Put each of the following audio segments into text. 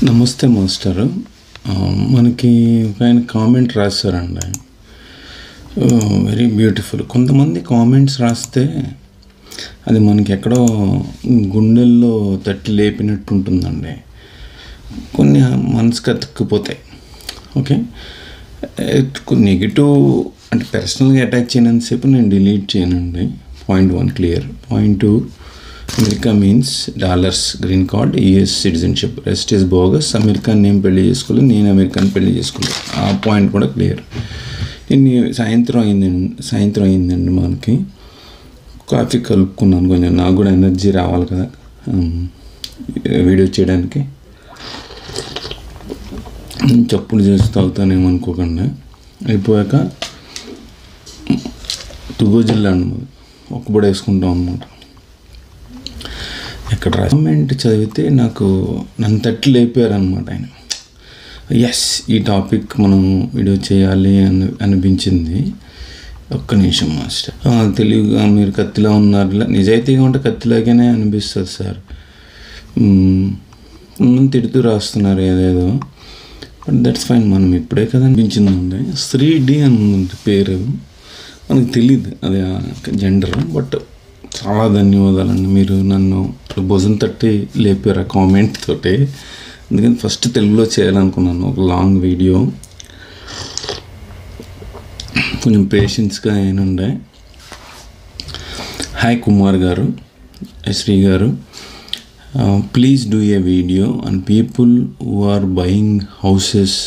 నమస్తే మాస్టరు. మనకి ఒక ఆయన కామెంట్ రాశారండి. Very beautiful. కొంతమంది కామెంట్స్ రాస్తే అది మనకి ఎక్కడో గుండెల్లో తట్టి లేపినట్టు ఉంటుందండి. కొన్ని మనసుకు అతుక్కుపోతాయి. ఓకే, నెగిటివ్ అంటే పర్సనల్గా అటాక్ చేయనంతసేపు నేను డిలీట్ చేయనండి. Point 1 clear. Point 2, America means dollars, green card, US citizenship, rest is bogus. అమెరికాని నేను పెళ్లి చేసుకోలేదు, నేను అమెరికాని పెళ్లి చేసుకోలేదు. ఆ పాయింట్ కూడా క్లియర్. సాయంత్రం అయిందండి. మనకి కాఫీ కలుపుకున్నాను. కొంచెం నాకు కూడా ఎనర్జీ రావాలి కదా వీడియో చేయడానికి. చప్పుడు చేసి తాగుతానేమనుకోకుండా. అయిపోయాక తుగోజిల్లా అన్నమాట, ఒక్కబడి వేసుకుంటాం అన్నమాట. ఎక్కడ కామెంట్ చదివితే నన్ను తట్టి లేపారనమాట ఆయన. ఎస్, ఈ టాపిక్ మనం వీడియో చేయాలి అనిపించింది. ఒక్క నిమిషం మాస్టర్. తెలివిగా మీరు కత్తిలా ఉన్నారు. నిజాయితీగా ఉంటే కత్తిలాగానే అనిపిస్తుంది సార్. తిడుతూ రాస్తున్నారు ఏదేదో, బట్ దట్స్ ఫైన్. మనం ఇప్పుడే కదా అనిపించిందండి. 3D అని పేరు, మనకు తెలియదు అది జెండర్. బట్ చాలా ధన్యవాదాలండి, మీరు నన్ను భుజం తట్టి లేపారు ఆ కామెంట్ తోటి. అందుకని ఫస్ట్ తెలుగులో చేయాలనుకున్నాను ఒక లాంగ్ వీడియో. కొంచెం పేషెన్స్గా అయినండే. హాయ్ కుమార్ గారు, శ్రీ గారు, please do a video on people who are buying houses,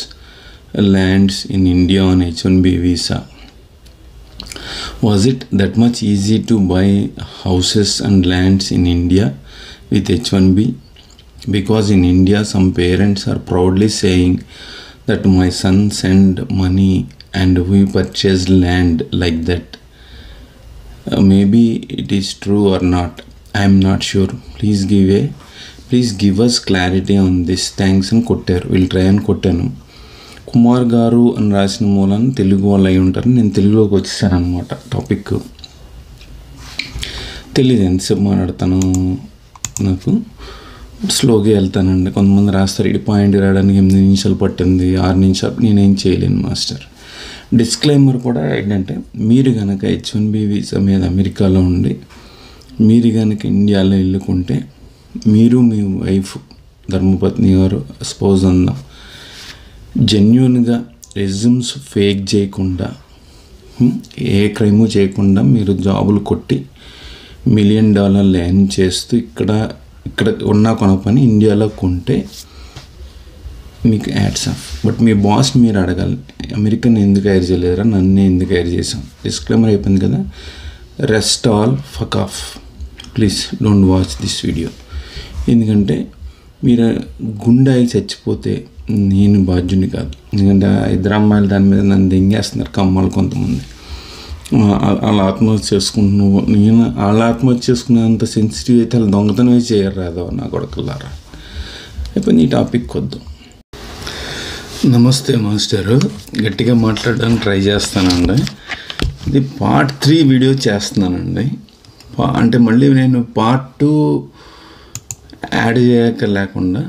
lands in India on H1B visa. Was it that much easy to buy houses and lands in India with H1B? Because in India some parents are proudly saying that my son sent money and we purchased land like that. Maybe it is true or not. I am not sure. Please give us clarity on this. Thanks and kottaru. We'll try and kottanu. Kumar గారు అని రాసిన మూలాన్ని తెలుగు వాళ్ళు అయి ఉంటారు. నేను తెలుగులోకి వచ్చేసాను అనమాట. టాపిక్ తెలీదు ఎంతసేపు మాట్లాడతాను, నాకు స్లోగా వెళ్తానండి. కొంతమంది రాస్తారు ఇటు పాయింట్ రావడానికి 8 నిమిషాలు పట్టింది, 6 నిమిషాలు. నేనేం చేయలేను మాస్టర్. డిస్క్లైమర్ కూడా ఏంటంటే, మీరు కనుక H1B వీసా మీద అమెరికాలో ఉండి మీరు కనుక ఇండియాలో వెళ్ళుకుంటే, మీరు మీ వైఫ్ ధర్మపత్ని గారు స్పౌజ్ అందాం, జెన్యున్గా రెజ్యూమ్స్ ఫేక్ చేయకుండా, ఏ క్రైము చేయకుండా మీరు జాబులు కొట్టి $1 మిలియన్ ఎర్న్ చేస్తూ ఇక్కడ ఉన్న కొనపని ఇండియాలో కొంటే మీకు ads of. But me boss మీరు అడగాలి, అమెరికన్ ఎందుకు హైర్ చేయలేరా, నన్ను ఎందుకు హైర్ చేసాం. డిస్క్లైమర్ అయిపోయింది కదా. Rest all fuck off. Please don't watch this video. ఎందుకంటే మీరు గుండె అయి చచ్చిపోతే నేను బాధ్యుని కాదు. ఎందుకంటే ఇద్దరు అమ్మాయిలు దాని మీద నన్ను దెంగేస్తున్నారు కమ్మాలు కొంతమంది. వాళ్ళ ఆత్మహత్య చేసుకుంటున్నావు, నేను వాళ్ళ ఆత్మహత్య చేసుకునేంత సెన్సిటివ్ అయితే వాళ్ళు దొంగతనమే చేయరు రాదో నా కొడుకులారా. అయిపోయింది, ఈ టాపిక్ వద్దు. నమస్తే మాస్టరు, గట్టిగా మాట్లాడడానికి ట్రై చేస్తానండి. ఇది పార్ట్ 3 వీడియో చేస్తున్నానండి. అంటే మళ్ళీ నేను పార్ట్ 2 యాడ్ చేయక లేకుండా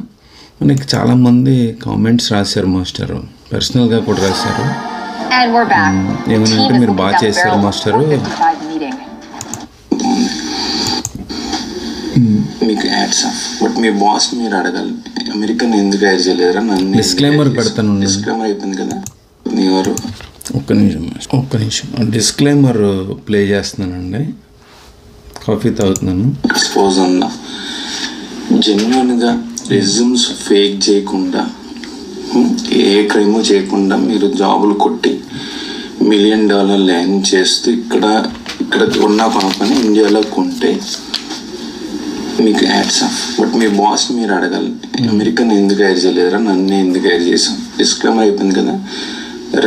మనకి చాలామంది కామెంట్స్ రాశారు మాస్టరు, పర్సనల్గా కూడా రాశారు. ఏమనంటే మీరు బాగా చేశారు మాస్టరు, మీకు ads of. But me boss మీరు అడగాలి, అమెరికన్ ఎందుకు హైర్ చేయలేరా, నన్ను. డిస్క్లైమర్ పెడతాను. డిస్క్లైమర్ అయిపోయింది కదా. ఎవరు ఒక్క నిమిషం డిస్క్లైమర్ ప్లే చేస్తున్నానండి. కాఫీ తాగుతున్నాను. ఎక్స్పోజ్ అన్న జెన్యున్గా రెజ్యూమ్స్ ఫేక్ చేయకుండా, ఏ క్రైము చేయకుండా మీరు జాబులు కొట్టి $1 మిలియన్ ఎర్న్ చేస్తూ ఇక్కడ ఉన్న కొనపని ఇండియాలో కొంటే మీకు ads of. But me boss మీరు అడగాలి, అమెరికన్ ఎందుకు హైర్ చేయలేరా, నన్ను ఎందుకు హైర్ చేసాం. డిస్క్లైమర్ అయిపోయింది కదా.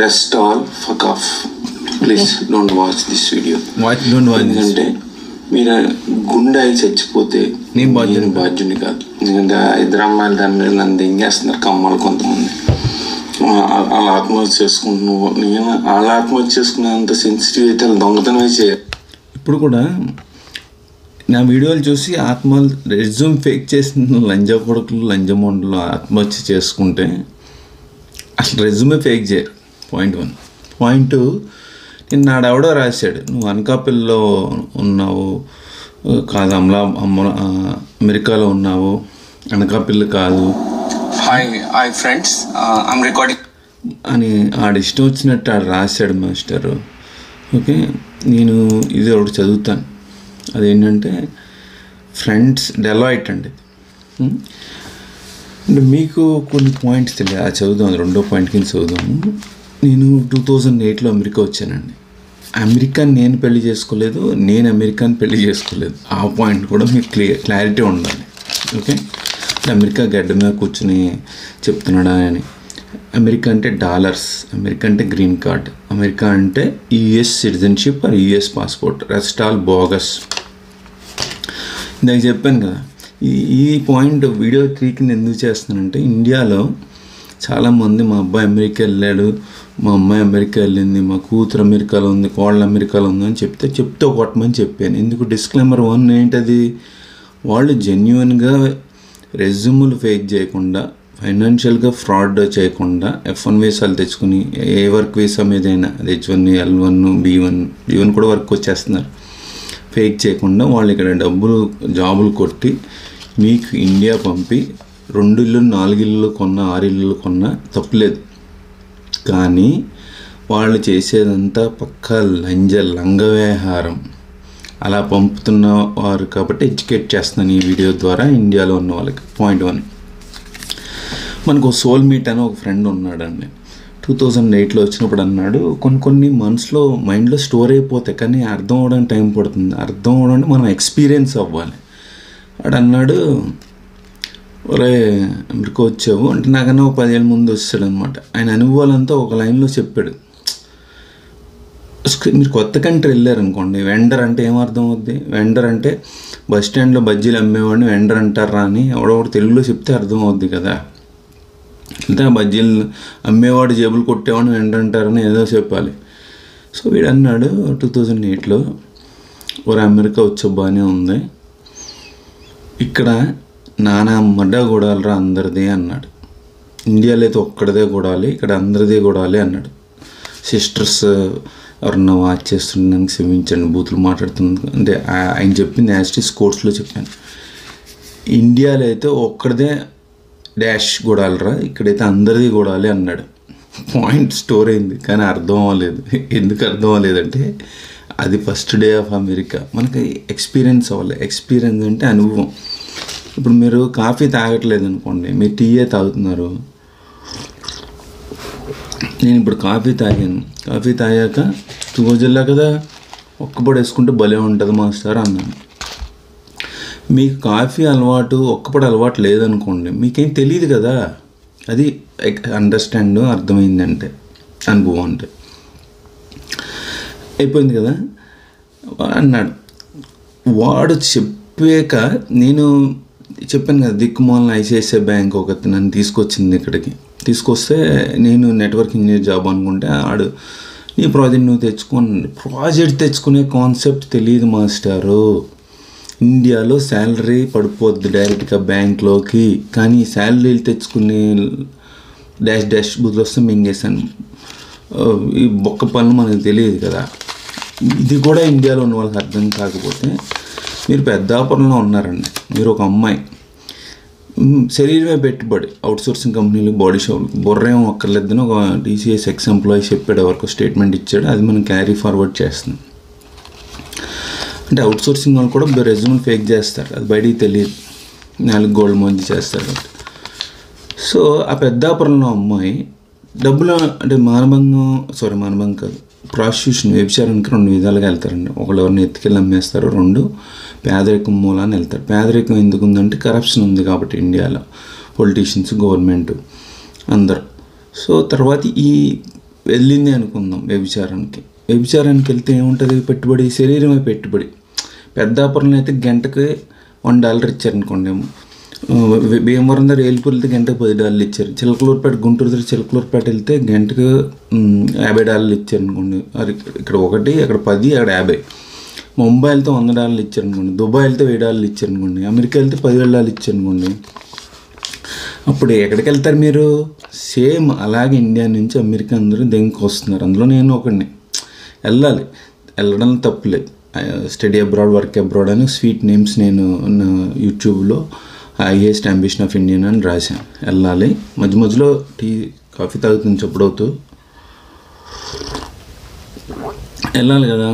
Rest all fuck off. Please don't watch this video. ఎందుకంటే మీరు గుండె అయి చచ్చిపోతే నేను బాధ్యుని కాదు. ఎందుకంటే ఇద్దరు అమ్మాయిలు దాని మీద నన్ను దెంగేస్తున్నారు కమ్మాలు కొంతమంది. వాళ్ళ ఆత్మహత్య చేసుకుంటున్నావు, నేను వాళ్ళ ఆత్మహత్య చేసుకునేంత సెన్సిటివ్ అయితే వాళ్ళు దొంగతనమే చేయాలి. ఇప్పుడు కూడా నా వీడియోలు చూసి రెజ్యూమ్ ఫేక్ చేసిన లంజా కొడుకులు లంజమొండలు ఆత్మహత్య చేసుకుంటే అసలు రెజ్యూమే ఫేక్ చేయరు. పాయింట్ 1. పాయింట్ 2, నిన్న నాడెవడో రాశాడు, నువ్వు అనకాపల్లిలో ఉన్నావు కాదు, అమెరికాలో ఉన్నావు, అనకాపల్లి కాదు, హాయ్ ఫ్రెండ్స్, ఐమ్ రికార్డింగ్ అని ఆడిష్టం వచ్చినట్టు ఆడు రాశాడు మాస్టరు. ఓకే, నేను ఇది ఒకటి చదువుతాను, అదేంటంటే ఫ్రెండ్స్ డెలాయిట్ అండి. అంటే మీకు కొన్ని పాయింట్స్ తెలియదు, అది చదువుదాం, రెండో పాయింట్ కింద చదువుదాము. నేను 2008లో అమెరికా వచ్చానండి. అమెరికాని నేను పెళ్లి చేసుకోలేదు, నేను అమెరికాని పెళ్లి చేసుకోలేదు. ఆ పాయింట్ కూడా మీకు క్లారిటీ ఉండాలి. ఓకే, అమెరికా గడ్డ మీద కూర్చుని చెప్తున్నాడా అని. అమెరికా అంటే డాలర్స్, అమెరికా అంటే గ్రీన్ కార్డ్, అమెరికా అంటే US citizenship are US passport, rest all bogus. ఇందాక చెప్పాను కదా, ఈ పాయింట్ వీడియో 3 కింద ఎందుకు చేస్తున్నానంటే, ఇండియాలో చాలామంది మా అబ్బాయి అమెరికా వెళ్ళాడు, మా అమ్మాయి అమెరికా వెళ్ళింది, మా కూతురు అమెరికాలో ఉంది, కోళ్ళ అమెరికాలో ఉంది అని చెప్తే కొట్టమని చెప్పాను. ఎందుకు? డిస్క్లైమర్ 1 ఏంటది, వాళ్ళు జెన్యున్గా రెజ్యూములు ఫేక్ చేయకుండా, ఫైనాన్షియల్గా ఫ్రాడ్ చేయకుండా, F1 వీసాలు తెచ్చుకుని ఏ వర్క్ వీసా మీదైనా, అది H1, L1, B1 కూడా వర్క్ వచ్చేస్తున్నారు, ఫేక్ చేయకుండా వాళ్ళు ఇక్కడ జాబులు కొట్టి మీకు ఇండియా పంపి 2 ఇల్లు 4 ఇల్లు కొన్నా 6 ఇల్లు కొన్నా తప్పులేదు. కానీ వాళ్ళు చేసేదంతా పక్కా లంగవ్యవహారం. అలా పంపుతున్న వారు కాబట్టి ఎడ్యుకేట్ చేస్తున్నాను ఈ వీడియో ద్వారా ఇండియాలో ఉన్న వాళ్ళకి. పాయింట్ 1, మనకు సోల్ మీట్ అని ఒక ఫ్రెండ్ ఉన్నాడండి. 2008లో వచ్చినప్పుడు అన్నాడు, కొన్ని మనసులో మైండ్లో స్టోర్ అయిపోతాయి, కానీ అర్థం అవ్వడానికి టైం పడుతుంది. అర్థం అవ్వడానికి మనం ఎక్స్పీరియన్స్ అవ్వాలి. వాడు అన్నాడు, ఒరే అమెరికా వచ్చావు అంటే, నాకన్నా ఒక 10 ఏళ్ళ ముందు వచ్చాడు అనమాట. ఆయన అనుభవాలంతా ఒక లైన్లో చెప్పాడు. మీరు కొత్త కంట్రీ వెళ్ళారనుకోండి, వెండర్ అంటే ఏమర్థం అవుద్ది? వెండర్ అంటే బస్ స్టాండ్లో బజ్జీలు అమ్మేవాడిని వెండర్ అంటారా అని ఎవడొకటి తెలుగులో చెప్తే అర్థం అవుద్ది కదా. అంటే బజ్జీలు అమ్మేవాడు జేబులు కొట్టేవాడిని వెండర్ అంటారని ఏదో చెప్పాలి. సో వీడు అన్నాడు 2008లో, ఒరే అమెరికా వచ్చే బాగానే ఉంది, ఇక్కడ నానా మడ్డ గొడాలరా అందరిదే అన్నాడు. ఇండియాలో అయితే ఒక్కడిదే గొడాలి, ఇక్కడ అందరిదే గొడాలి అన్నాడు. సిస్టర్స్ ఎవరన్నా వాచ్ చేస్తుండడానికి క్షమించండి, బూతులు మాట్లాడుతుంది అంటే ఆయన చెప్పింది యాస్టిస్ కోర్ట్స్లో చెప్పాను. ఇండియాలో అయితే ఒక్కడిదే డాష్ గొడాలరా, ఇక్కడైతే అందరిది గొడాలి అన్నాడు. పాయింట్ స్టోర్ అయింది, కానీ అర్థం అవ్వలేదు. ఎందుకు అర్థం అవ్వలేదంటే, అది ఫస్ట్ డే ఆఫ్ అమెరికా. మనకి ఎక్స్పీరియన్స్ అవ్వాలి. ఎక్స్పీరియన్స్ అంటే అనుభవం. ఇప్పుడు మీరు కాఫీ తాగట్లేదు అనుకోండి, మీరు టీయే తాగుతున్నారు. నేను ఇప్పుడు కాఫీ తాగాను, కాఫీ తాగాక రోజుల్లా కదా ఒక్కపొడి వేసుకుంటే భలే ఉంటుంది మాస్టర్ అన్నాను. మీకు కాఫీ అలవాటు ఒక్కపొడి అలవాటు లేదనుకోండి, మీకేం తెలియదు కదా. అది అండర్స్టాండ్, అర్థమైందంటే అనుభవం అంటే అయిపోయింది కదా అన్నాడు. వాడు చెప్పాక నేను చెప్పాను కదా, దిక్కుమాలిన ఐసిఐసిఐ బ్యాంక్ ఒకటి నన్ను తీసుకొచ్చింది ఇక్కడికి. తీసుకొస్తే నేను నెట్వర్క్ ఇంజనీర్ జాబ్ అనుకుంటే, ఆడు నీ ప్రాజెక్ట్ నువ్వు ప్రాజెక్ట్ తెచ్చుకునే కాన్సెప్ట్ తెలియదు మాస్టారు. ఇండియాలో శాలరీ పడిపోద్ది డైరెక్ట్గా బ్యాంక్లోకి, కానీ శాలరీలు తెచ్చుకునే డాష్ బుద్ధులు వస్తే మింగేశాను. ఈ బొక్క పనులు మనకు తెలియదు కదా. ఇది కూడా ఇండియాలో ఉన్న వాళ్ళకి అర్థం కాకపోతే, మీరు పెద్దాపురంలో ఉన్నారండి, మీరు ఒక అమ్మాయి, శరీరమే పెట్టుబడి, అవుట్సోర్సింగ్ కంపెనీలు, బాడీ షాపులు, బుర్రేం ఒక్కర్లేదని ఒక TCS ఎంప్లాయీ చెప్పాడు, ఎవరికో స్టేట్మెంట్ ఇచ్చాడు, అది మనం క్యారీ ఫార్వర్డ్ చేస్తున్నాం. అంటే అవుట్సోర్సింగ్ వాళ్ళు కూడా రెజ్యూమ్ ఫేక్ చేస్తారు, అది బయటికి తెలియదు, 4 గోల్డ్ మంది చేస్తారు. సో ఆ పెద్దాపురంలో అమ్మాయి డబ్బులు అంటే మానభంగం కాదు, ప్రాస్టిట్యూషన్, వ్యభిచారానికి 2 విధాలుగా వెళ్తారండి. ఒకళ్ళు ఎవరిని ఎత్తుకెళ్ళి అమ్మేస్తారు, 2 పేదరికం మూలాన్ని వెళ్తారు. పేదరికం ఎందుకు ఉందంటే కరప్షన్ ఉంది కాబట్టి ఇండియాలో, పొలిటీషియన్స్, గవర్నమెంట్ అందరు. సో తర్వాత ఈ వెళ్ళింది అనుకుందాం వ్యభిచారానికి వెళ్తే ఏముంటుంది? పెట్టుబడి, శరీరమే పెట్టుబడి. పెద్దాపురంలో అయితే గంటకి $1 ఇచ్చారనుకోండి, భీమవరం దగ్గర ఏలుపూర్ వెళ్తే గంటకు $10 ఇచ్చారు, చిలకలూరుపేట, గుంటూరు దగ్గర చిలకలూరుపేట వెళ్తే గంటకు $50 ఇచ్చారు అనుకోండి. అది ఇక్కడ 1, అక్కడ 10, అక్కడ 50. ముంబై వెళ్తే $100 ఇచ్చారనుకోండి, దుబాయ్ వెళ్తే $1000 ఇచ్చారనుకోండి, అమెరికా వెళ్తే $10,000 ఇచ్చారనుకోండి, అప్పుడు ఎక్కడికి వెళ్తారు మీరు? సేమ్ అలాగే ఇండియా నుంచి అమెరికా అందరూ దెంకి వస్తున్నారు. అందులో నేను ఒకడిని. వెళ్ళడం తప్పులేదు. స్టడీ అబ్రాడ్, వర్క్ అబ్రాడ్ అని స్వీట్ నేమ్స్ నేను నా యూట్యూబ్లో హైయెస్ట్ అంబిషన్ ఆఫ్ ఇండియన్ అని రాశాను. వెళ్ళాలి. మధ్య మధ్యలో టీ కాఫీ తాగుతుంది చెప్పుడవుతూ. వెళ్ళాలి కదా,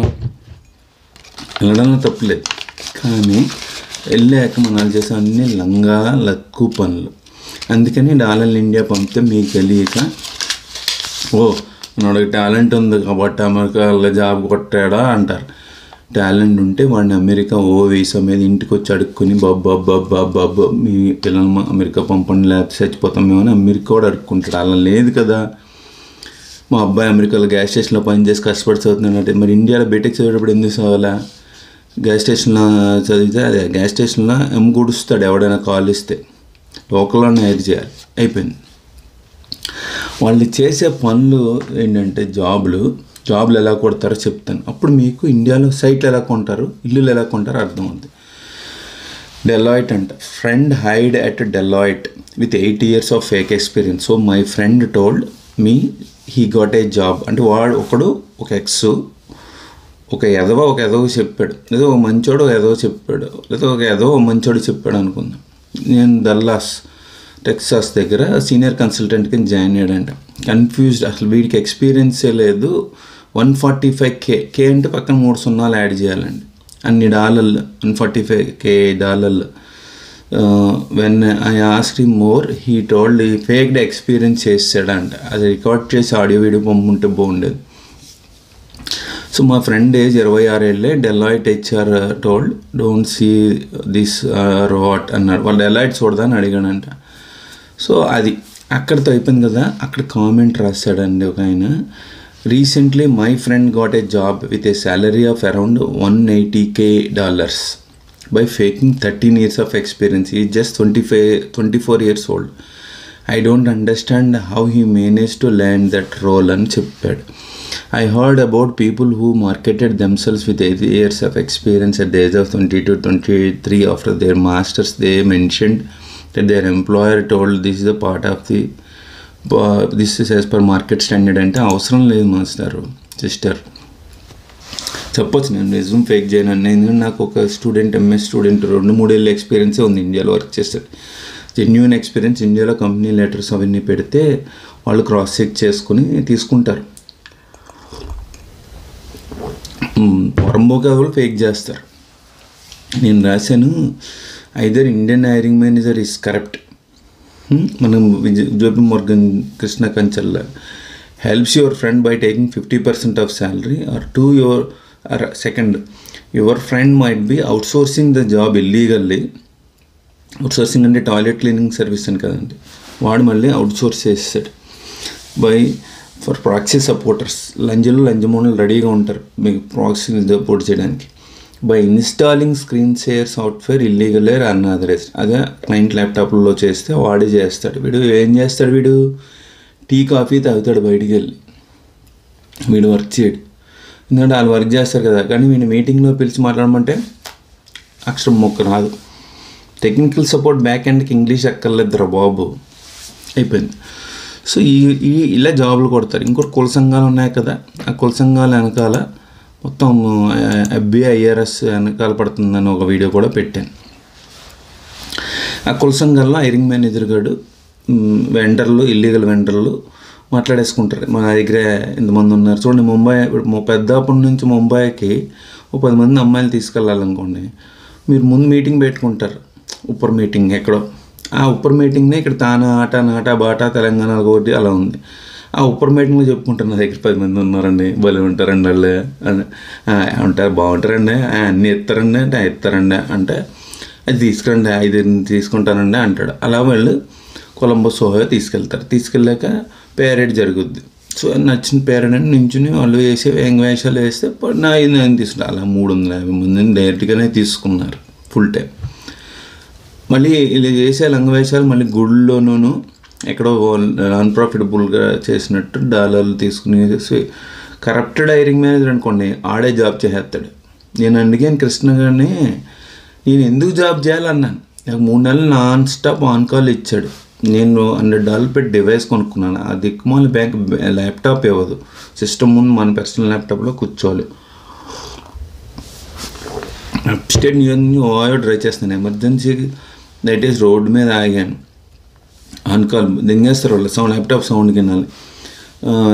వెళ్ళడంలో తప్పులేదు. కానీ వెళ్ళాక మనం చేసే అన్ని లంగా లక్కు పనులు. అందుకని డాలర్ ఇండియా పంపితే మీకు తెలియక, మనోడికి టాలెంట్ ఉంది కాబట్టి అమెరికాలో జాబ్ కొట్టాడా అంటారు. టాలెంట్ ఉంటే వాడిని అమెరికా వీసా మీద ఇంటికి వచ్చి అడుక్కుని బాబా మీ పిల్లలు అమెరికా పంపండి లేకపోతే చచ్చిపోతాం మేము అని అమెరికా కూడా అడుక్కుంటాడు. అలా లేదు కదా. మా అబ్బాయి అమెరికాలో గ్యాస్ స్టేషన్లో పనిచేసి కష్టపడి చదువుతున్నాడంటే మరి ఇండియాలో బీటెక్ చదివేటప్పుడు ఎందుకు చదవాలా? గ్యాస్ స్టేషన్లో చదివితే అదే గ్యాస్ స్టేషన్లో గుడుస్తాడు ఎవడైనా కాల్ ఇస్తే, లోకల్లోనే హైర్ చేయాలి. అయిపోయింది. వాళ్ళు చేసే పనులు ఏంటంటే జాబులు ఎలా కొడతారో చెప్తాను. అప్పుడు మీకు ఇండియాలో సైట్లు ఎలా కొంటారు, ఇల్లులు ఎలా కొంటారో అర్థమవుతుంది. డెలాయిట్ అంట, friend hide at Deloitte with 8 years of fake experience. So my friend told me he got a job. అంటే వాడు ఒక ఎక్స్ ఒక ఎదవ చెప్పాడు, లేదా ఒక మంచోడు ఎదవ చెప్పాడు, లేదా ఒక ఎదవ మంచోడు చెప్పాడు అనుకుందాం. నేను డల్లాస్ టెక్సాస్ దగ్గర సీనియర్ కన్సల్టెంట్కి జాయిన్ అయ్యాడంట. కన్ఫ్యూజ్డ్, అసలు వీడికి ఎక్స్పీరియన్సే లేదు. $145K అంటే పక్కన 3 సున్నాలు యాడ్ చేయాలండి. అన్ని డాలర్లు, $145K. When I asked him more he told ఈ ఫేక్డ్ ఎక్స్పీరియన్స్ చేసాడంట. అది రికార్డ్ చేసి ఆడియో వీడియో పంపుంటే బాగుండేది. సో మా ఫ్రెండ్ ఏజ్ 26 ఏళ్ళే. Deloitte HR told don't see this what అన్నాడు. వాళ్ళు డెలాయిట్ చూడదని అడిగాడంట. సో అది అక్కడితో అయిపోయింది కదా. అక్కడ కామెంట్ రాశాడండి ఒక ఆయన, recently my friend got a job with a salary of around $180K by faking 13 years of experience. ఈ just 24 years old. I don't understand how he manage to land that role అని చెప్పాడు. I heard about people who marketed themselves with 8 years of experience at the age of 22-23 after their masters. They mentioned that their employer told this is a part of the this is as per market standard. అంటే అవసరం లేదు master sister. చెప్పొచ్చు నేను resume fake చేయను. ఎందుకంటే నాకు ఒక student MS student 2-3 ఏళ్ళ ఎక్స్పీరియన్సే ఉంది, ఇండియాలో వర్క్ చేస్తాడు. Genuine experience. ఇండియాలో కంపెనీ లెటర్స్ అవన్నీ పెడితే వాళ్ళు క్రాస్ చెక్ చేసుకుని తీసుకుంటారు. పొరంబోకా కూడా ఫేక్ చేస్తారు. నేను రాశాను, either Indian hiring manager is corrupt, మనం JP Morgan కృష్ణ కంచల్లా helps your friend by taking 50% of salary, or second, your friend might be outsourcing the job illegally. Outsourcing అంటే టాయిలెట్ క్లీనింగ్ సర్వీస్ అని కదండి, వాడు మళ్ళీ అవుట్సోర్స్ చేస్తాడు. ఫర్ ప్రాక్సీ సపోర్టర్స్, లంజమోనులు రెడీగా ఉంటారు మీకు ప్రాక్సీ సపోర్ట్ చేయడానికి. By installing screen share software illegal unauthorised. అదే క్లయింట్ ల్యాప్టాప్లో చేస్తే వాడే చేస్తాడు. వీడు ఏం చేస్తాడు, వీడు టీ కాఫీ తాగుతాడు బయటికి వెళ్ళి, వీడు వర్క్ చేయడు. ఎందుకంటే వాళ్ళు వర్క్ చేస్తారు కదా. కానీ వీడిని మీటింగ్లో పిలిచి మాట్లాడమంటే అక్షరం మొక్క రాదు. టెక్నికల్ సపోర్ట్ బ్యాక్ ఎండ్కి ఇంగ్లీష్ ఎక్కర్లేదురా బాబు, అయిపోయింది. సో ఇలా జాబులు కొడతారు. ఇంకోటి కుల సంఘాలు ఉన్నాయి కదా, ఆ కుల సంఘాలు వెనకాల మొత్తం FBI IRS వెనకాల పడుతుందని ఒక వీడియో కూడా పెట్టాను. ఆ కుల సంఘాల్లో హైరింగ్ మేనేజర్ గారు వెండర్లు, ఇల్లీగల్ వెండర్లు మాట్లాడేసుకుంటారు. మా దగ్గర ఎంతమంది ఉన్నారు చూడండి. పెద్దాపూర్ నుంచి ముంబైకి 10 మంది అమ్మాయిలు తీసుకెళ్ళాలనుకోండి, మీరు ముందు మీటింగ్ పెట్టుకుంటారు, ఉప్పర్ మీటింగ్ ఎక్కడో. ఆ ఉప్పర్ మీటింగ్నే ఇక్కడ తానా ఆట నాట బాటా తెలంగాణ ఒకటి అలా ఉంది. ఆ ఉప్పర్ మీటింగ్లో చెప్పుకుంటారు, నా దగ్గర 10 మంది ఉన్నారండి, భలే ఉంటారండి వాళ్ళు ఉంటారు, బాగుంటారండి, అన్నీ ఎత్తారండి అంటే ఎత్తారండి అంటే అది తీసుకురండి, 5 తీసుకుంటానండి అంటాడు. అలా వాళ్ళు కొలంబస్ ఓహో తీసుకెళ్తారు. తీసుకెళ్ళాక పేరేడ్ జరుగుద్ది. సో నచ్చిన పేరెంట్ అని నించుని వాళ్ళు వేసే వేషాలు వేస్తే నేను తీసుకుంటాను. అలా 350 మందిని డైరెక్ట్గానే తీసుకున్నారు ఫుల్ టైం. మళ్ళీ ఇలా చేసే లంగవేషాలు మళ్ళీ గుళ్ళోనూ ఎక్కడో నాన్ ప్రాఫిటబుల్గా చేసినట్టు డాలర్లు తీసుకుని కరప్టెడ్ హైరింగ్ మేనేజర్ అనుకోండి, ఆడే జాబ్ చేసేస్తాడు. నేను అడిగాను కృష్ణ గారిని, నేను ఎందుకు జాబ్ చేయాలన్నాను. నాకు 3 నెలలు నాన్ స్టాప్ ఆన్ కాల్ ఇచ్చాడు. నేను $100 పెట్టి డివైస్ కొనుక్కున్నాను. ఆ దిక్కుమాల బ్యాంక్ ల్యాప్టాప్ ఇవ్వదు. సిస్టమ్ ముందు మన పర్సనల్ ల్యాప్టాప్లో కూర్చోవాలి. అప్స్టేట్ ఓయో డ్రైవ్ చేస్తాను. ఎమర్జెన్సీకి దయచేసి రోడ్డు మీద ఆగాను. ఆన్ కాల్ దింగేస్తారు వాళ్ళు, ల్యాప్టాప్ సౌండ్ వినాలి.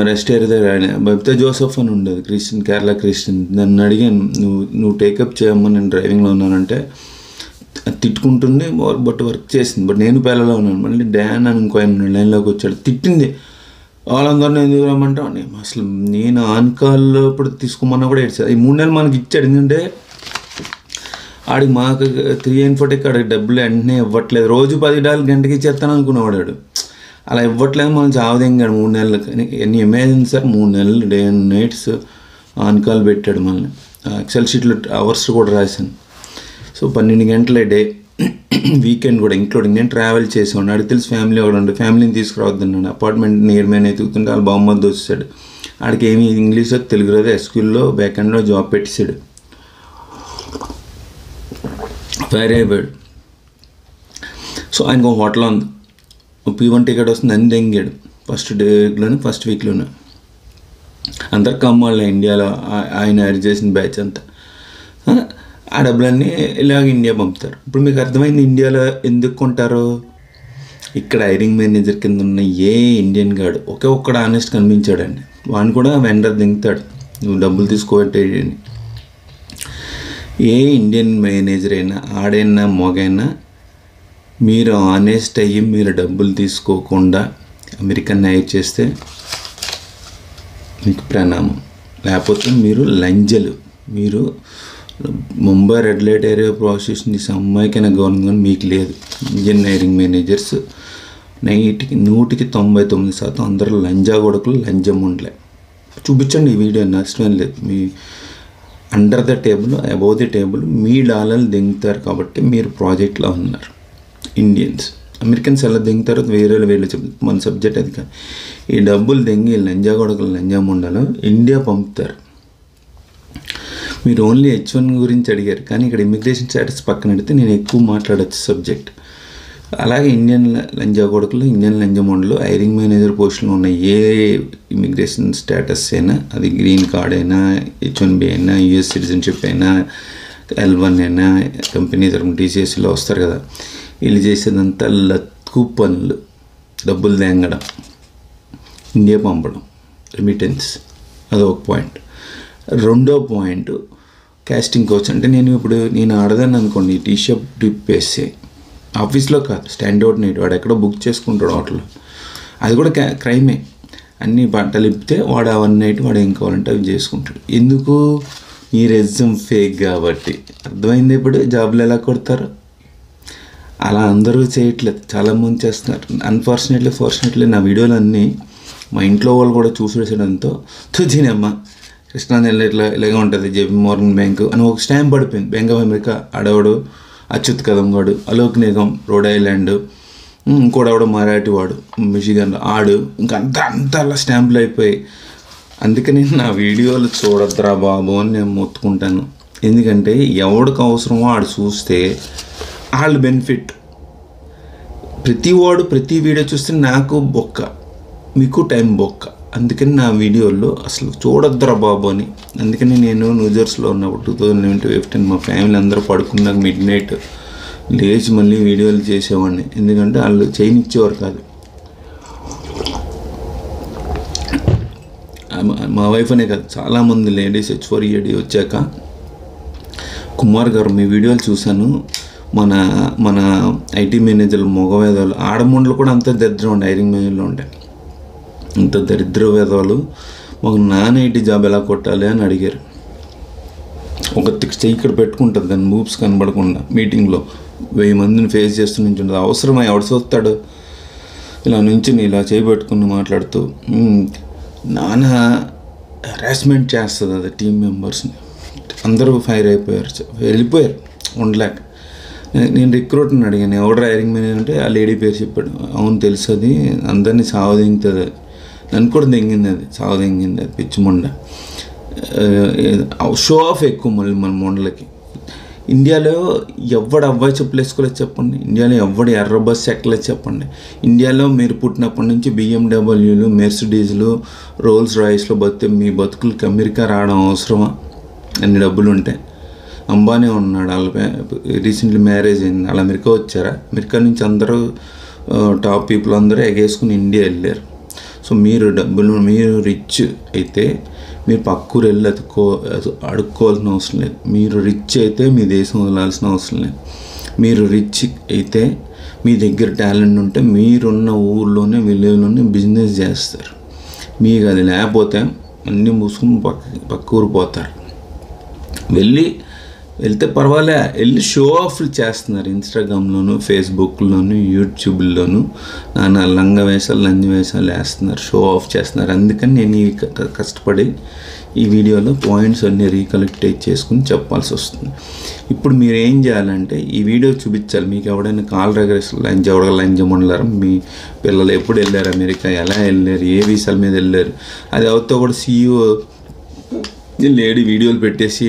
రెస్ట్ ఏరియా బబితా జోసెఫ్ అని ఉండేది, క్రిస్టియన్, కేరళ క్రిస్టియన్. నన్ను అడిగాను, నువ్వు టేకప్ చేయమ్మా, నేను డ్రైవింగ్లో ఉన్నానంటే తిట్టుకుంటుంది. బట్ వర్క్ చేసింది. బట్ నేను పేలలో ఉన్నాను. మళ్ళీ డాన్ అని ఇంకో లైన్లోకి వచ్చాడు, తిట్టింది. వాళ్ళందరినీ ఎందుకు రమ్మంటావు. అసలు నేను ఆన్ కాల్లో ఇప్పుడు తీసుకోమన్నా కూడా ఏడ్చాడు. ఈ 3 నెలలు మనకి ఇచ్చాడు. ఎందుకంటే ఆడికి మాకు 3 ఇన్ఫోటెక్ ఆడికి డబ్బులు వెంటనే ఇవ్వట్లేదు. రోజు $10 గంటకి ఇచ్చేస్తాను అనుకునేవాడు. అలా ఇవ్వట్లేదు, మనం చావదింగాడు 3 నెలలు. ఎన్ని ఇమేజిన్ సార్, 3 నెలలు day and nights on call పెట్టాడు. మళ్ళీ ఎక్సెల్ షీట్లో అవర్స్ కూడా రాశాను. సో 12 గంటల డే, వీకెండ్ కూడా ఇంక్లూడింగ్. నేను ట్రావెల్ చేసేవాడు. ఆడికి తెలిసి ఫ్యామిలీ ఒకటి ఉండే, ఫ్యామిలీని తీసుకురావద్దన్నాడు. అపార్ట్మెంట్ నియర్ మైన ఎత్తుకుతుంటే వాళ్ళు బామ్మద్దు వచ్చాడు. ఆడికి ఏమి ఇంగ్లీష్ తెలుగు రాదు. ఎస్క్యూల్లో బ్యాక్ ఎండ్లో జాబ్ పెట్టేశాడు. ఫైర్ అయిపోయాడు. సో ఆయనకు ఒక హోటల్ ఉంది, P1 టికెట్ వస్తుంది అని దెంగాడు. ఫస్ట్ వీక్లోనే అందరు కమ్మాళ్ళే ఇండియాలో. ఆయన హైర్ చేసిన బ్యాచ్ అంతా ఆ డబ్బులన్నీ ఇలాగ ఇండియా పంపుతారు. ఇప్పుడు మీకు అర్థమైంది ఇండియాలో ఎందుకు కొంటారు. ఇక్కడ హైరింగ్ మేనేజర్ కింద ఉన్న ఏ ఇండియన్ గాడు ఒక్కడ ఆనెస్ట్ కనిపించాడండి. వాడిని కూడా వెండర్ దింగుతాడు, నువ్వు డబ్బులు తీసుకోవట్టేయని. ఏ ఇండియన్ మేనేజర్ అయినా, ఆడైనా మొగైనా, మీరు ఆనెస్ట్ అయ్యి మీరు డబ్బులు తీసుకోకుండా అమెరికన్ హైర్ చేస్తే మీకు ప్రణామం. లేకపోతే మీరు లంజలు. మీరు Mumbai red light area procession తీసే అమ్మాయికైనా గవర్నమెంట్ మీకు లేదు. ఇండియన్ హైరింగ్ మేనేజర్స్ 100% అందరూ లంజా కొడుకులు, లంజం ఉండలే. చూపించండి ఈ వీడియో, నష్టం లేదు. మీ under the table, above the table మీ డాలర్లు దింగుతారు కాబట్టి మీరు ప్రాజెక్ట్లో ఉన్నారు. ఇండియన్స్, అమెరికన్స్ ఎలా దింగుతారో వేరే చెప్తారు, మన సబ్జెక్ట్ అది కాదు. ఈ డబ్బులు దింగి లంజా కొడుకులు, లంజం ఉండాలో ఇండియా పంపుతారు. మీరు ఓన్లీ H1 గురించి అడిగారు, కానీ ఇక్కడ ఇమిగ్రేషన్ స్టేటస్ పక్కన పెడితే నేను ఎక్కువ మాట్లాడచ్చు సబ్జెక్ట్. అలాగే ఇండియన్ లంజా కొడుకులు, ఇండియన్ లంజమోండ్లు హైరింగ్ మేనేజర్ పోస్టులో ఉన్న ఏ ఇమిగ్రేషన్ స్టేటస్ అయినా, అది గ్రీన్ కార్డ్ అయినా, H1B అయినా, US సిటిజన్షిప్ అయినా, L1 అయినా, కంపెనీ తరపున TCSలో వస్తారు కదా, వీళ్ళు చేసేదంతా లక్కు పనులు, డబ్బులు తేంగడం, ఇండియా పంపడం, రెమిటెన్స్. అదొక పాయింట్. రెండో పాయింట్ క్యాస్టింగ్ కోచ్. అంటే నేను ఆడదాన్ని అనుకోండి, టీషర్ట్ ట్రిప్ వేస్తే ఆఫీస్లో కాదు, స్టాండౌట్ నైట్ వాడు ఎక్కడో బుక్ చేసుకుంటాడు హోటల్లో, అది కూడా క్రైమే. అన్ని బట్టలు ఇప్పితే వాడు అవన్నీ నైట్ వాడు ఏం కావాలంటే అవి చేసుకుంటాడు. ఎందుకు? ఈ రెజ్యూమ్ ఫేక్ కాబట్టి. అర్థమైంది ఇప్పుడు జాబ్లు ఎలా కొడతారు. అలా అందరూ చేయట్లేదు, చాలామంది చేస్తున్నారు. ఫార్చునేట్లీ నా వీడియోలు అన్నీ మా ఇంట్లో వాళ్ళు కూడా చూసేసడంతో తుజినమ్మ కృష్ణా నెల ఇలాగే ఉంటుంది, JP Morgan బ్యాంక్ అని ఒక స్టాంప్ పడిపోయింది. బ్యాంక్ ఆఫ్ అమెరికా ఆడవాడు, అచ్యుత్ కదంగాడు, అలోక్ నిగమ్ రోడ్ ఐలాండ్, ఇంకోడవాడు మరాఠీ వాడు మిషిగన్ ఆడు, ఇంకా అంతా అలా స్టాంపులు అయిపోయాయి. అందుకని నా వీడియోలు చూడద్దురా బాబు అని నేను మొత్తుకుంటాను. ఎందుకంటే ఎవడికి అవసరమో ఆడు చూస్తే వాళ్ళు బెనిఫిట్. ప్రతి వీడియో చూస్తే నాకు బొక్క, మీకు టైం బొక్క. అందుకని నా వీడియోల్లో అసలు చూడొద్దురా బాబు అని. అందుకని నేను న్యూజెర్సీలో ఉన్నప్పుడు 2015 మా ఫ్యామిలీ అందరూ పడుకున్నాక మిడ్నైట్ లేచి మళ్ళీ వీడియోలు చేసేవాడిని. ఎందుకంటే వాళ్ళు చేయనిచ్చేవారు కాదు. మా వైఫ్ అనే కాదు, చాలామంది లేడీస్ H4EAD వచ్చాక, కుమార్ గారు మీ వీడియోలు చూశాను, మన IT మేనేజర్లు, మగవేదాలు, ఆడమండలు కూడా అంత దరిద్రం ఉండే, హైరింగ్ మేనేజర్లు ఉంటాయి, ఇంత దరిద్ర వేదాలు. మాకు నాన్ IT జాబ్ ఎలా కొట్టాలి అని అడిగారు. ఒక చెయ్యి ఇక్కడ పెట్టుకుంటుంది కానీ మూవ్స్ కనబడకుండా, మీటింగ్లో 1000 మందిని ఫేస్ చేస్తూ నుంచి ఉంటుంది. అవసరమై ఎవడు చూస్తాడు? ఇలా నుంచి ఇలా చేయి పెట్టుకుని మాట్లాడుతూ నానా హెరాస్మెంట్ చేస్తుంది అది టీం మెంబర్స్ని. అందరూ ఫైర్ అయిపోయారు, వెళ్ళిపోయారు ఉండలేక. నేను రిక్రూట్ని అడిగాను, ఎవడరా హైరింగ్ మేనేజర్ అంటే ఆ లేడీ పేరు చెప్పాడు. అవును తెలుసు, అది అందరినీ సావదింగుతుంది, నన్ను కూడా దెంగింది, అది సావదింగింది, అది పిచ్చిముండ. షో ఆఫ్ ఎక్కువ మళ్ళీ మన మోడల్కి. ఇండియాలో ఎవడు అబ్బాయి చెప్పులు వేసుకోలేదు చెప్పండి, ఇండియాలో ఎవడు ఎర్ర బస్సు ఎక్కలేదు చెప్పండి. ఇండియాలో మీరు పుట్టినప్పటి నుంచి బిఎండబ్ల్యూలు, మెర్సిడీస్లు, రోల్స్ రాయిస్లో బతికే మీ బతుకులకి అమెరికా రావడం అవసరమా? అన్ని డబ్బులు ఉంటాయి. అంబానీ ఉన్నాడు, వాళ్ళ రీసెంట్లీ మ్యారేజ్ అయింది, వాళ్ళు అమెరికా వచ్చారా? అమెరికా నుంచి అందరూ టాప్ పీపుల్ అందరూ ఎగేసుకుని ఇండియా వెళ్ళారు. సో మీరు మీరు రిచ్ అయితే మీరు పక్కూరు వెళ్ళి అడుక్కోవాల్సిన అవసరం లేదు. మీరు రిచ్ అయితే మీ దేశం వదలాల్సిన అవసరం లేదు. మీరు రిచ్ అయితే మీ దగ్గర టాలెంట్ ఉంటే మీరున్న ఊర్లోనే విలేజ్లోనే బిజినెస్ చేస్తారు. మీకు అది లేకపోతే అన్నీ మూసుకుని పక్క ఊరు పోతారు. వెళ్తే పర్వాలే, వెళ్ళి షో ఆఫ్లు చేస్తున్నారు ఇన్స్టాగ్రామ్లోను, ఫేస్బుక్లోను, యూట్యూబ్లోను. నాన్న లంగ వేషాలు, లంజ వేషాలు వేస్తున్నారు, షో ఆఫ్ చేస్తున్నారు. అందుకని నేను కష్టపడి ఈ వీడియోలో పాయింట్స్ అన్నీ రీకలెక్ట్ చేసుకుని చెప్పాల్సి వస్తుంది. ఇప్పుడు మీరు ఏం చేయాలంటే ఈ వీడియో చూపించాలి. మీకు ఎవడైనా కాల్ రెగ్రెస్ లంజమండలారు, మీ పిల్లలు ఎప్పుడు వెళ్ళారు అమెరికా, ఎలా వెళ్ళారు, ఏ వీసాల మీద వెళ్ళారు, అది ఎవరితో కూడా CEO లేడీ వీడియోలు పెట్టేసి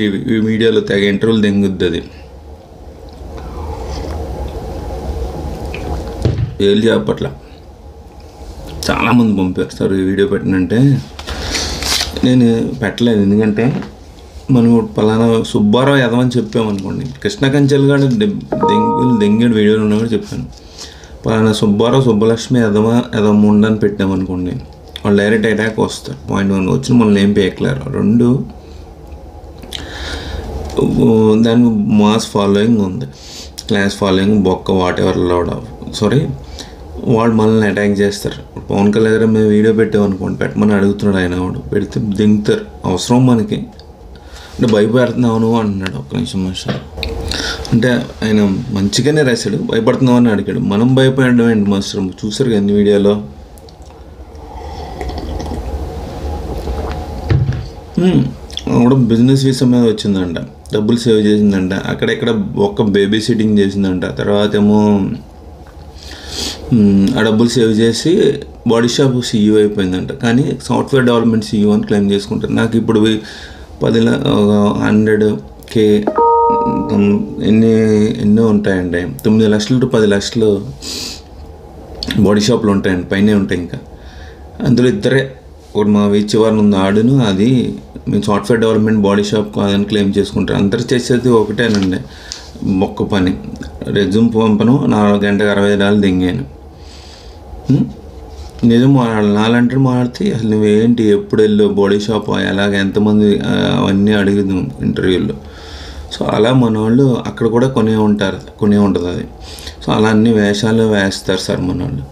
మీడియాలో తెగ ఇంటర్వ్యూలు దెంగుద్ది. అది ఏళ్ళు చెప్పట్ల చాలామంది పంపిస్తారు ఈ వీడియో పెట్టినంటే. నేను పెట్టలేదు, ఎందుకంటే మనం పలానా సుబ్బారావు ఎదవని చెప్పామనుకోండి, కృష్ణ కంచెలు కూడా దెంగేడు వీడియోలు ఉన్నా కూడా చెప్పాను. పలానా సుబ్బారావు సుబ్బలక్ష్మి ఎదముండని పెట్టామనుకోండి, వాళ్ళు డైరెక్ట్ అటాక్ వస్తారు. పాయింట్ 1 వచ్చి మనల్ని ఏం పేయట్లేరు. 2 దానికి మాస్ ఫాలోయింగ్ ఉంది, క్లాస్ ఫాలోయింగ్, బొక్క వాట్ ఎవర్ లౌడ్ వాడు మనల్ని అటాక్ చేస్తారు. పవన్ కళ్యాణ్ దగ్గర మేము వీడియో పెట్టామనుకోండి, పెట్టమని అడుగుతున్నాడు ఆయన, వాడు పెడితే దింగుతారు. అవసరం మనకి అంటే భయపడుతున్నావు నువ్వు అంటున్నాడు. ఒక్క నిమిషం మాస్టర్, అంటే ఆయన మంచిగానే రాశాడు, భయపడుతున్నావు అని అడిగాడు. మనం భయపడడం ఏంటి మాస్టర్? చూసారు కదా వీడియోలో. కూడా బిజినెస్ వీసా మీద వచ్చిందంట, డబ్బులు సేవ్ చేసిందంట, అక్కడెక్కడ ఒక్క బేబీ సిట్టింగ్ చేసిందంట. తర్వాత ఏమో ఆ డబ్బులు సేవ్ చేసి బాడీ షాప్ CEO అయిపోయిందంట. కానీ సాఫ్ట్వేర్ డెవలప్మెంట్ CEO అని క్లెయిమ్ చేసుకుంటారు. నాకు ఇప్పుడు 100K ఎన్నో ఉంటాయండి, 9 లక్షలు టు 10 లక్షలు బాడీ షాప్లు ఉంటాయండి, పైనే ఉంటాయి. ఇంకా అందులో ఇద్దరే, ఒకటి మా చివరిని ఉంది ఆడును, అది మేము సాఫ్ట్వేర్ డెవలప్మెంట్ బాడీ షాప్ కాదని క్లెయిమ్ చేసుకుంటారు. అందరు చేసేది ఒకటేనండి, మొక్క పని. రెజ్యూమ్ పంపను, 4 గంటలకు $60 దింగాను. నిజం నాలంటే మాడితే అసలు నువ్వేంటి, ఎప్పుడు వెళ్ళు బాడీ షాప్, ఎలాగ ఎంతమంది, అవన్నీ అడిగింది ఇంటర్వ్యూల్లో. సో అలా మన వాళ్ళు అక్కడ కూడా కొనే ఉంటుంది అది. సో అలా అన్ని వేషాలు వేస్తారు సార్ మన వాళ్ళు.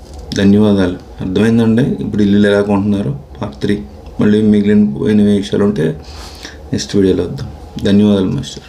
ధన్యవాదాలు. అర్థమైందండి ఇప్పుడు ఇల్లు ఎలా కొంటున్నారు? Part 3 మళ్ళీ మిగిలిన పోయిన విషయాలు ఉంటే నెక్స్ట్ వీడియోలో వద్దాం. ధన్యవాదాలు మాస్టర్.